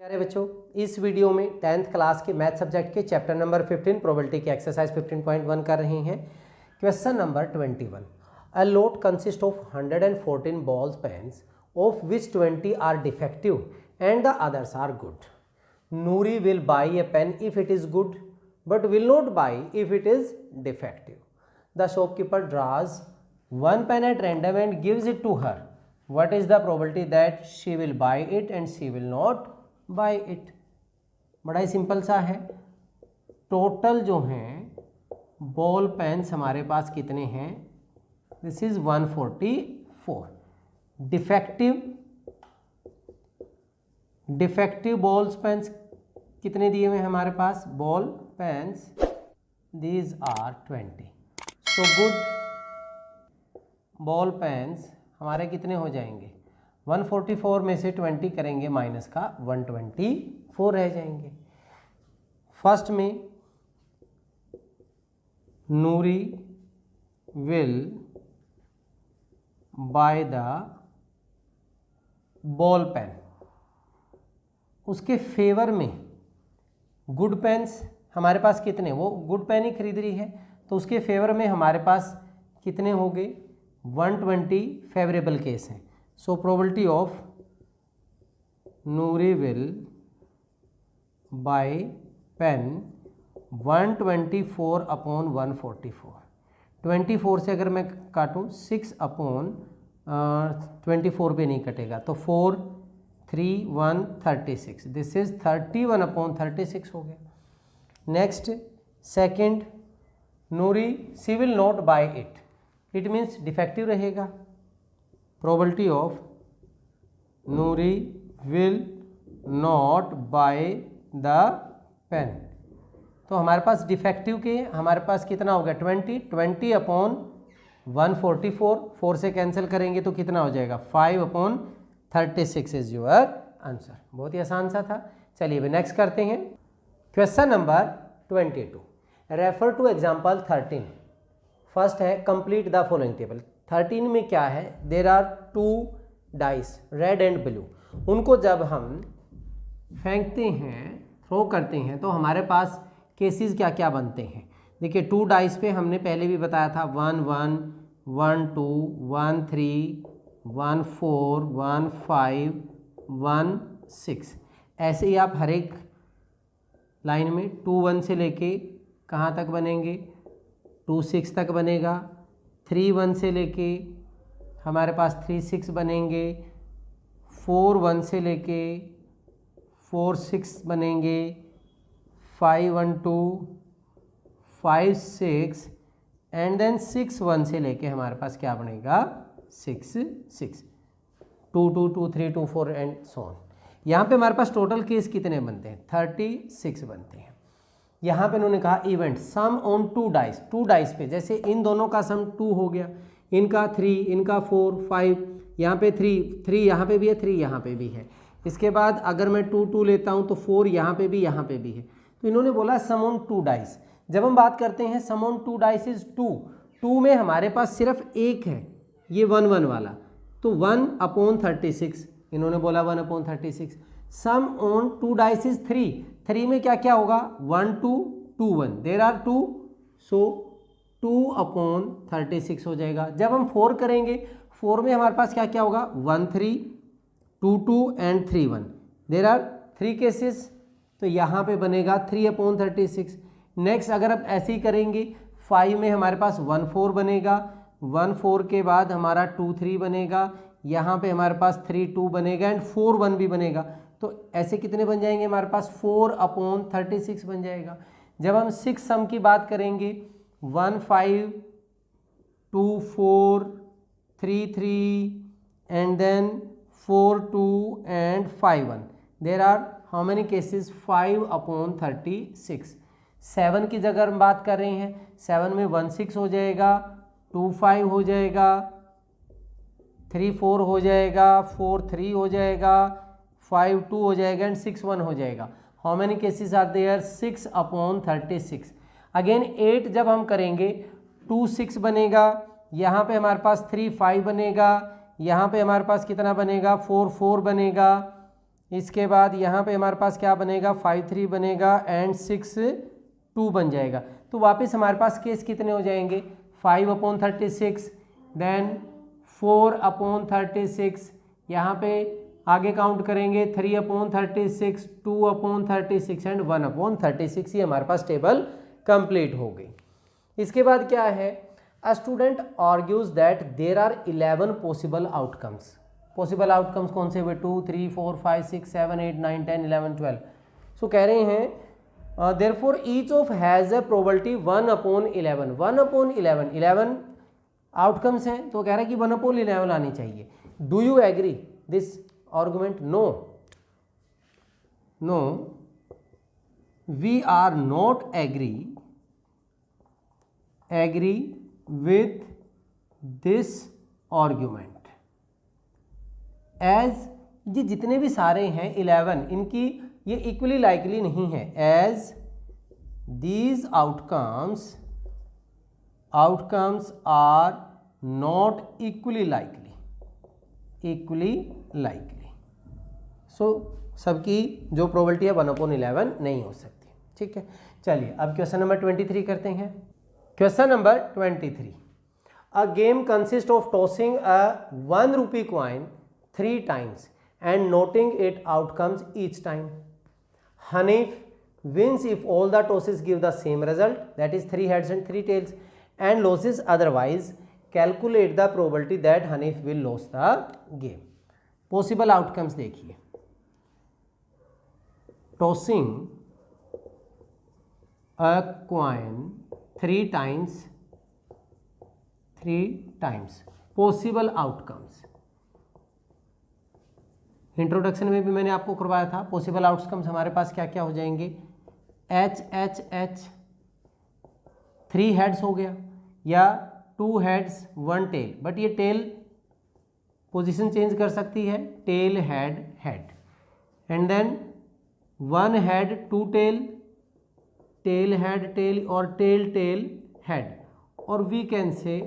प्यारे बच्चों, इस वीडियो में 10th क्लास के मैथ सब्जेक्ट के चैप्टर नंबर 15 प्रोबेबिलिटी के एक्सरसाइज 15.1 कर रहे हैं। Question number 21। A lot consist of 114 balls pens of which 20 are defective and the others are good. Nuri will buy a pen if it is good but will not buy if it is defective. The shopkeeper draws one pen at random and gives it to her. What is the probability that she will buy it and she will not buy it? बड़ा ही simple सा है। Total जो हैं ball pens हमारे पास कितने हैं? This is 144। Defective balls pens कितने दिए हुए हैं हमारे पास? Ball pens these are 20। So good ball pens हमारे कितने हो जाएंगे? 144 में से 20 करेंगे माइनस का 124 रह जाएंगे। फर्स्ट में Noori will buy the ball pen, उसके फेवर में गुड पेन्स हमारे पास कितने? वो गुड पेन ही खरीद रही है तो उसके फेवर में हमारे पास कितने हो गए? 120 फेवरेबल केस है। So probability of Noori will buy pen 124 upon 144। 24 से अगर मैं काटूँ 6 अपॉन 24 पे नहीं कटेगा तो 4 3 1 36। दिस इज 31 अपॉन 36 हो गया। Next second, Noori she will not buy it, it means defective रहेगा। Probability of Noori will not buy the pen, तो हमारे पास डिफेक्टिव के हमारे पास कितना हो गया? 20 अपॉन 144, 4 से कैंसिल करेंगे तो कितना हो जाएगा? 5 अपॉन 36 इज योर आंसर। बहुत ही आसान सा था। चलिए अभी नेक्स्ट करते हैं। Question number 22। Refer to example 13। First है कंप्लीट द फॉलोइंग टेबल। 13 में क्या है? There are 2 dice red and blue. उनको जब हम फेंकते हैं, थ्रो करते हैं, तो हमारे पास केसेस क्या क्या बनते हैं? देखिए 2 डाइस पे हमने पहले भी बताया था 1 1 1 2 1 3 1 4 1 5 1 6। ऐसे ही आप हर एक लाइन में 2 1 से लेके कहाँ तक बनेंगे? 2 6 तक बनेगा। 3 1 से लेके हमारे पास 3 6 बनेंगे। 4 1 से लेके 4 6 बनेंगे। 5 1 2 5 6 एंड देन 6 1 से लेके हमारे पास क्या बनेगा? 6 6 2 2 2 3 2 4 एंड सो ऑन। यहाँ पे हमारे पास टोटल केस कितने बनते हैं? 36 बनते हैं। यहाँ पे उन्होंने कहा event sum on 2 dice. 2 dice पे जैसे इन दोनों का सम 2 हो गया, इनका 3, इनका 4 5, यहाँ पे 3 यहाँ पे भी है, 3 यहाँ पे भी है। इसके बाद अगर मैं 2 2 लेता हूँ तो 4 यहाँ पे भी है। तो इन्होंने बोला सम ऑन 2 डाइस। जब हम बात करते हैं सम ऑन 2 डाइस इज 2 में हमारे पास सिर्फ एक है, ये 1 1 वाला, तो 1 अपॉन 36। इन्होंने बोला 1 upon 36। Sum on 2 dice is 3 में क्या क्या होगा? 1 2 2 1, देर आर 2, सो 2 अपॉन 36 हो जाएगा। जब हम 4 करेंगे, 4 में हमारे पास क्या क्या होगा? 1 3 2 2 एंड 3 1, देर आर 3 केसेस, तो यहाँ पे बनेगा 3 अपॉन 36। नेक्स्ट अगर आप ऐसे ही करेंगे, 5 में हमारे पास 1 4 बनेगा, 1 4 के बाद हमारा 2 3 बनेगा, यहाँ पे हमारे पास 3 2 बनेगा एंड 4 1 भी बनेगा। तो ऐसे कितने बन जाएंगे हमारे पास? 4 अपॉन 36 बन जाएगा। जब हम 6 सम की बात करेंगे, 1 5 2 4 3 3 and then 4 2 and 5 1, there are how many cases? 5 upon 36। 7 की जगह हम बात कर रहे हैं, 7 में 1 6 हो जाएगा, 2 5 हो जाएगा, 3 4 हो जाएगा, 4 3 हो जाएगा, 5 2 हो जाएगा एंड 6 1 हो जाएगा। How many cases are there? 6 upon 36। Again 8 जब हम करेंगे 2 6 बनेगा, यहाँ पे हमारे पास 3 5 बनेगा, यहाँ पे हमारे पास कितना बनेगा? 4 4 बनेगा, इसके बाद यहाँ पे हमारे पास क्या बनेगा, 5 3 बनेगा एंड 6 2 बन जाएगा। तो वापस हमारे पास केस कितने हो जाएंगे, 5/36, देन 4/36, यहाँ पे आगे काउंट करेंगे 3/36, 2/36 एंड 1/36। ये हमारे पास टेबल कंप्लीट हो गई। इसके बाद क्या है, a student argues that there are 11 possible outcomes. Possible outcomes कौन से हुए, 2 3 4 5 6 7 8 9 10 11 12। सो कह रहे हैं therefore each of has a probability 1/11। 1/11 11 outcomes हैं, तो कह रहा है कि 1/11 आनी चाहिए। Do you agree this argument? No, no, we are not agree with this argument as ये जितने भी सारे हैं 11 इनकी ये इक्वली लाइकली नहीं है। as these outcomes are not equally likely। सो सबकी जो प्रोबेबिलिटी है 1/11 नहीं हो सकती। ठीक है, चलिए अब क्वेश्चन नंबर 23 करते हैं। Question number 23, a game consist of tossing a 1 rupee coin 3 times and noting its outcomes each time. Hanif wins if all the tosses give the same result, that is 3 heads and 3 tails, and loses otherwise. Calculate the probability that Hanif will lose the game. Possible outcomes देखिए, tossing a coin 3 times, possible outcomes. Introduction में भी मैंने आपको करवाया था। Possible outcomes हमारे पास क्या क्या हो जाएंगे, H 3 हेड्स हो गया या 2 हेड्स 1 टेल, बट ये टेल पोजीशन चेंज कर सकती है, tail head, and then 1 head 2 tail, tail head tail और टेल हेड, और वी कैन से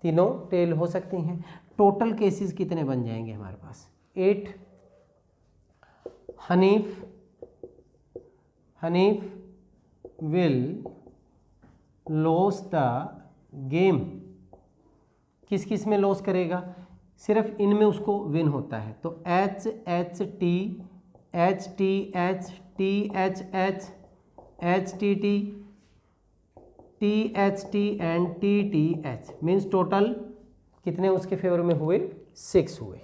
तीनों टेल हो सकती हैं। टोटल केसेस कितने बन जाएंगे हमारे पास, 8। Hanif will loss the game. किस किस में लॉस करेगा, सिर्फ इनमें उसको विन होता है। तो H T H T H T H H H T T T H T and T T H means total कितने उसके फेवर में हुए, 6 हुए।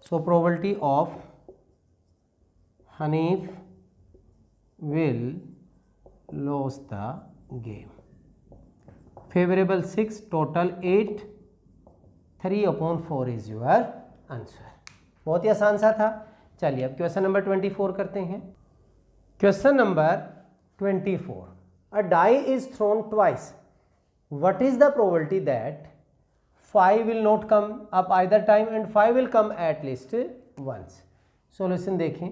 सो probability of Hanif will loss the game, favourable 6, total 8, 3/4 is your answer. बहुत ही आसान सा था। चलिए अब क्वेश्चन नंबर 24 करते हैं। Question number 24, a die is thrown twice, what is the probability that 5 will not come up either time and 5 will come at least once? Solution देखें,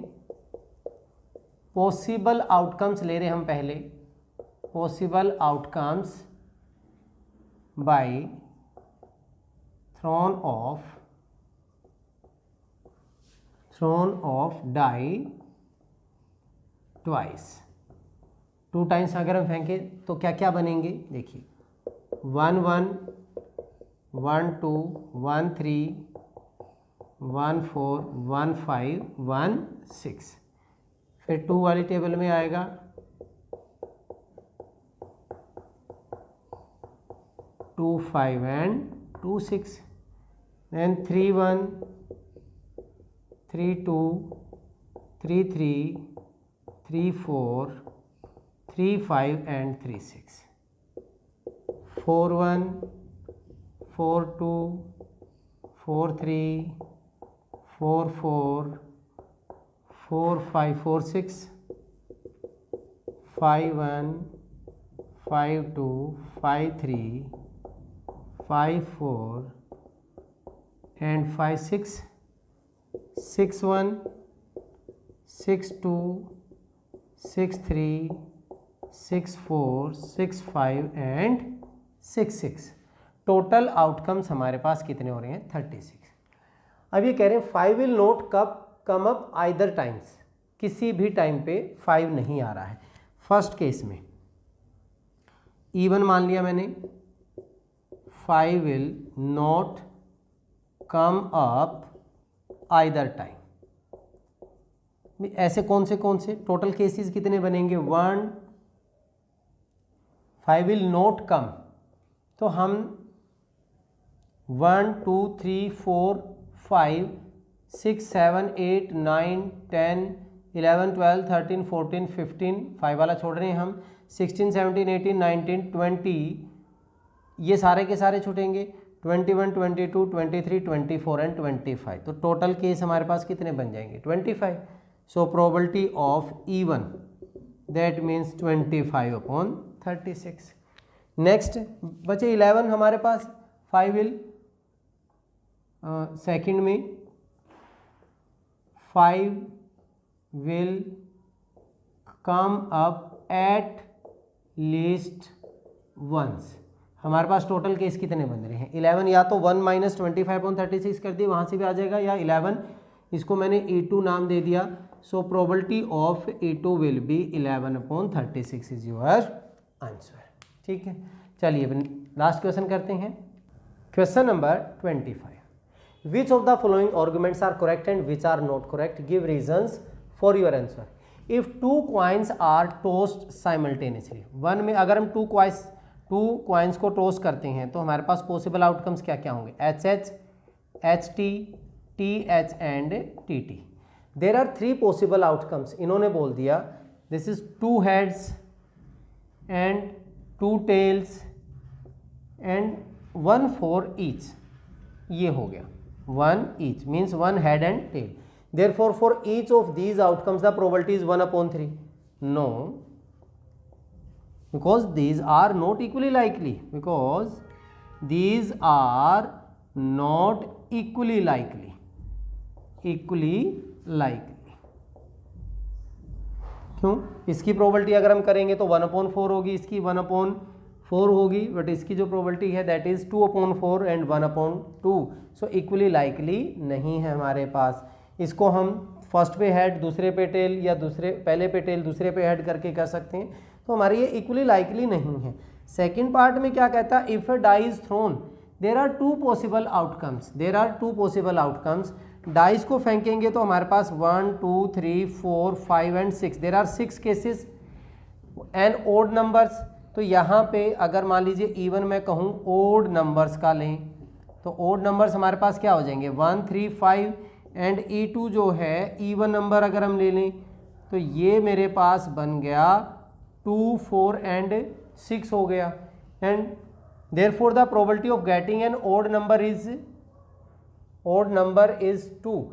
possible outcomes ले रहे हम पहले, possible outcomes by thrown of die twice. 2 times अगर हम फेंकें तो क्या क्या बनेंगे, देखिए 1 1 1 2 1 3 1 4 1 5 1 6, फिर 2 वाली टेबल में आएगा 2 5 and 2 6, then 3 1 3 2 3 3 3 4 3 5 and 3 6, 4 1 4 2 4 3 4 4 4 5 4 6 5 1 5 2 5 3 5 4 and 5 6 6 1 6 2 6 3 6 4 6 5 and 6 6। Total outcomes हमारे पास कितने हो रहे हैं, 36। अब ये कह रहे हैं 5 will not come up either times, किसी भी टाइम पे 5 नहीं आ रहा है। फर्स्ट केस में इवन मान लिया मैंने, 5 will not come up either time. ऐसे कौन से टोटल केसेस कितने बनेंगे, 1, 5 विल नॉट कम, तो हम 1 2 3 4 5 6 7 8 9 10 11 12 13 14 15, 5 वाला छोड़ रहे हैं हम, 16 17 18 19 20, ये सारे के सारे छूटेंगे, 21 22 23 24 एंड 25। तो टोटल केस हमारे पास कितने बन जाएंगे, 25। So probability of even that means 25/36। Next बचे 11 हमारे पास, 5 विल सेकंड में 5 will come up at least once. हमारे पास टोटल केस कितने बन रहे हैं, 11, या तो 1 - 25/36 कर दिए, वहाँ से भी आ जाएगा, या 11 इसको मैंने E2 नाम दे दिया। So probability of E2 will be 11/36 is your answer. ठीक है, चलिए लास्ट क्वेश्चन करते हैं। Question number 25, which of the following arguments are correct and which are not correct, give reasons for your answer. If 2 coins are tossed simultaneously, one में अगर हम 2 coins को toast करते हैं तो हमारे पास पॉसिबल आउटकम्स क्या क्या होंगे, HH, HT, TH and TT। There are 3 possible outcomes, इन्होंने बोल दिया this is 2 heads and 2 tails and 1 for each, ये हो गया 1 each means 1 head and tail. Therefore for each of these outcomes the probability is 1/3। No, because these are not equally likely, because these are not equally likely, क्यों, इसकी probability अगर हम करेंगे तो 1/4 होगी, इसकी 1/4 होगी, बट इसकी जो प्रोबेबिलिटी है that is 2/4 and 1/2। So equally likely नहीं है हमारे पास। इसको हम फर्स्ट पे हेड दूसरे पे टेल, या पहले पे टेल दूसरे पे हेड करके कर सकते हैं, तो हमारी ये इक्वली लाइकली नहीं है। सेकेंड पार्ट में क्या कहता है, if a die is thrown there are 2 possible outcomes, dice को फेंकेंगे तो हमारे पास 1 2 3 4 5 and 6, there are 6 cases and odd numbers. तो यहाँ पे अगर मान लीजिए इवन मैं कहूँ ओड नंबर्स का लें, तो ओड नंबर्स हमारे पास क्या हो जाएंगे 1 3 5 एंड E2 जो है इवन नंबर अगर हम ले लें तो ये मेरे पास बन गया 2 4 एंड 6 हो गया। And therefore the probability of getting an odd number is 2।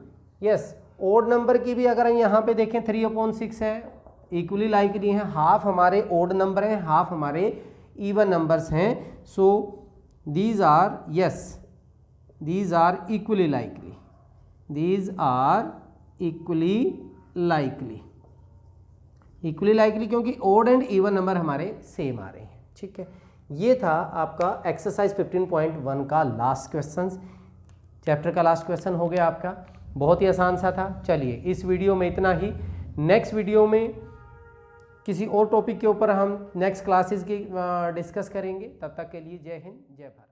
Yes, odd number की भी अगर हम यहाँ पे देखें 3/6 है, इक्वली लाइकली हैं, हाफ हमारे ओड नंबर हैं, हाफ हमारे इवन नंबर्स हैं। So these are equally likely क्योंकि ओड एंड इवन नंबर हमारे सेम आ रहे हैं। ठीक है, ये था आपका एक्सरसाइज 15.1 का लास्ट क्वेश्चन, चैप्टर का लास्ट क्वेश्चन हो गया आपका, बहुत ही आसान सा था। चलिए इस वीडियो में इतना ही, नेक्स्ट वीडियो में किसी और टॉपिक के ऊपर हम नेक्स्ट क्लासेस की डिस्कस करेंगे। तब तक के लिए जय हिंद, जय भारत।